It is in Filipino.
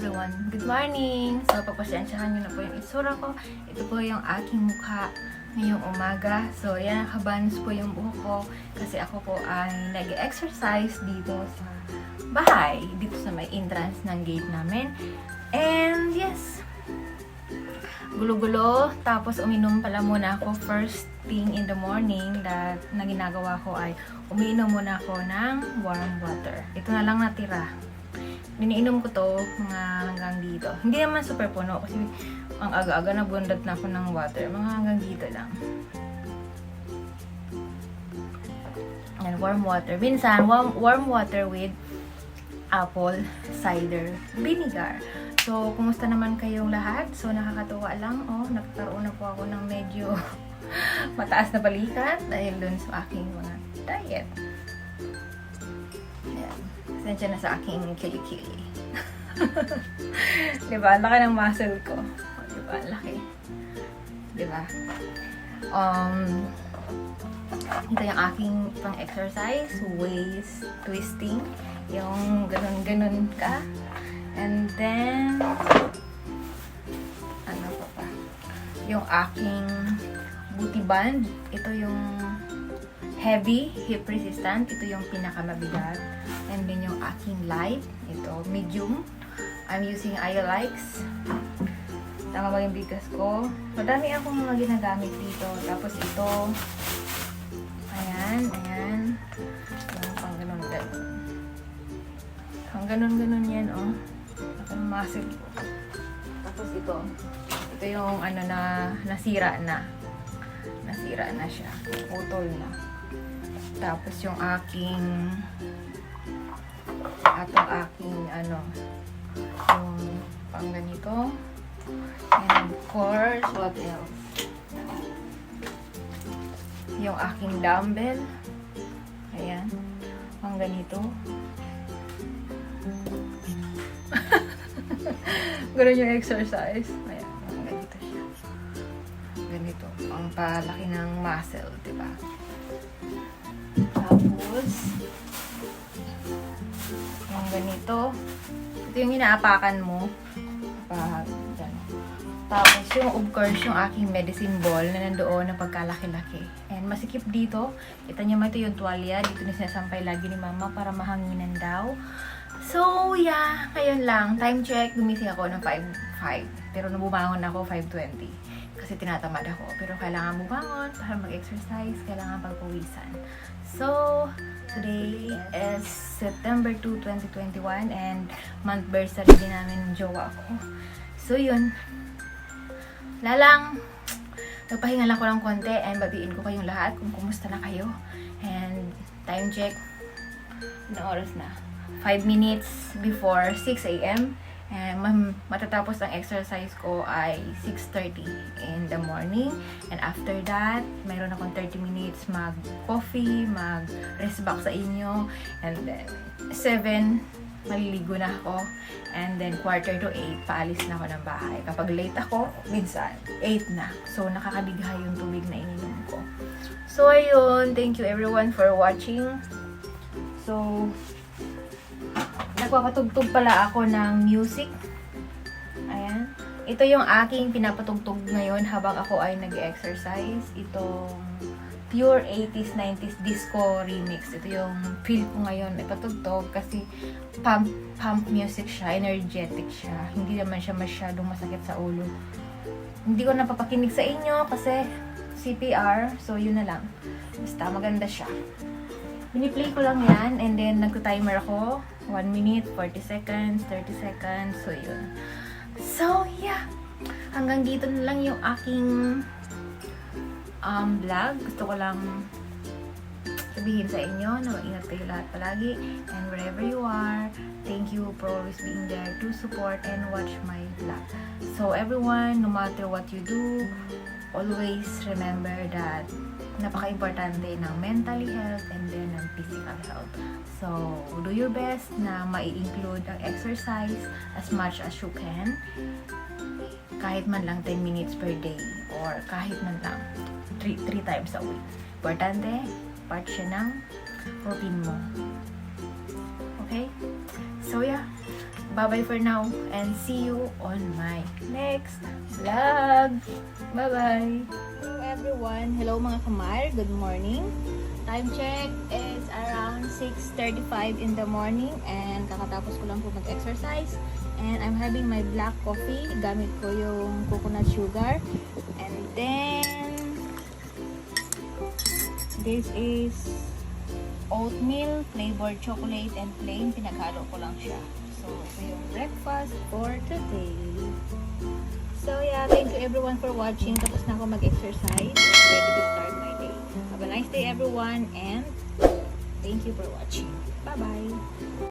everyone! Good morning! So, papasensyahan nyo na po yung itsura ko. Ito po yung aking mukha ngayong umaga. So, yan, nakabangs po yung buhok ko kasi ako po ay nag-exercise dito sa bahay. Dito sa may entrance ng gate namin. And, yes, gulo-gulo. Tapos, uminom pala muna ako first thing in the morning na ginagawa ko ay umiinom muna ako ng warm water. Ito na lang natira. Iniinom ko to mga hanggang dito. Hindi naman super puno kasi ang aga-aga nabundat na ako ng water. Mga hanggang dito lang. And warm water. Minsan, warm water with apple cider vinegar. So, kumusta naman kayong lahat? So, nakakatuwa lang. Oh, nagkaroon na po ako ng medyo mataas na balikat dahil dun sa aking mga diet. Ayan. Sensya na sa aking kilikili. Diba? Ang laki ng muscle ko. Diba? Ang laki. Diba? Ito yung aking pang-exercise. Waist twisting. Yung ganun-ganun ka. And then, ano pa? Yung aking booty band. Ito yung heavy, hip resistant. Ito yung pinakamabigat. And then yung aking light. Ito, medium. I'm using Iolikes. Tama ba yung bigas ko? Madami akong mga ginagamit dito. Tapos ito. Ayan, ayan. Yung pang ganun-ganun. Pang ganun-ganun yan, oh. Ang muscle ko. Tapos ito. Ito yung ano na nasira na. Nasira na siya. Putol na. Tapos yung aking ano, yung pang ganito. And of course, what else? Yung aking dumbbell. Ayan. Pang ganito. Ganun yung exercise. Ayan. Ganito siya. Ganito. Ang palaki ng muscle, diba? Tapos, yung ganito. Ito yung inaapakan mo. Tapos, yung of course, yung aking medicine ball na nandoon na pagkalaki-laki. And masikip dito. Kita niyo mo ito yung tuwalya. Dito na sinasampay lagi ni mama para mahanginan daw. So, yeah. Ngayon lang. Time check. Gumising ako ng 5:05. Pero nung bumangon ako, 5:20. Kasi tinatamad ako. Pero kailangan bumangon para mag-exercise. Kailangan pagpawisan. So, today is September 2, 2021. And month birthday din namin ng jowa ko. So, yun. Lalang. Nagpahinga lang ko ng konti. And batiin ko kayong lahat kung kumusta na kayo. And time check. Anong oras na? 5 minutes before 6 a.m. And matatapos ang exercise ko ay 6:30 in the morning. And after that, mayroon akong 30 minutes mag-coffee, mag-rest back sa inyo. And then, 7, maliligo na ako. And then, 7:45, paalis na ako ng bahay. Kapag late ako, minsan, 8 na. So, nakakadigha yung tubig na ininom ko. So, ayun. Thank you everyone for watching. So, nagpapatugtog pala ako ng music. Ayan. Ito yung aking pinapatugtog ngayon habang ako ay nag-exercise. Itong pure 80s, 90s disco remix. Ito yung feel ko ngayon ipatugtog kasi pump music siya, energetic siya. Hindi naman siya masyadong masakit sa ulo. Hindi ko napapakinig sa inyo kasi CPR. So, yun na lang. Basta maganda siya. Biniplay ko lang yan and then nagko-timer ako. 1 minute, 40 seconds, 30 seconds. So, yun. So, yeah. Hanggang dito na lang yung aking vlog. Gusto ko lang sabihin sa inyo na mag-ingat kayo lahat palagi. And wherever you are, thank you for always being there to support and watch my vlog. So, everyone, no matter what you do, always remember that napaka-importante ng mentally health and then ng physical health. So, do your best na mai-include ang exercise as much as you can. Kahit man lang 10 minutes per day or kahit man lang 3 times a week. Importante, part siya ng routine mo. Okay? So, yeah. bye-bye for now and see you on my next vlog. Bye-bye! Hello everyone! Hello mga kamar! Good morning! Time check is around 6:35 in the morning and kakatapos ko lang po mag-exercise and I'm having my black coffee. Gamit ko yung coconut sugar and then this is oatmeal, flavored chocolate and plain. Pinaghalo ko lang siya. So, ito yung breakfast for today. So yeah, thank you everyone for watching. Tapos na ako mag-exercise. Ready to start my day. Have a nice day everyone and thank you for watching. Bye-bye!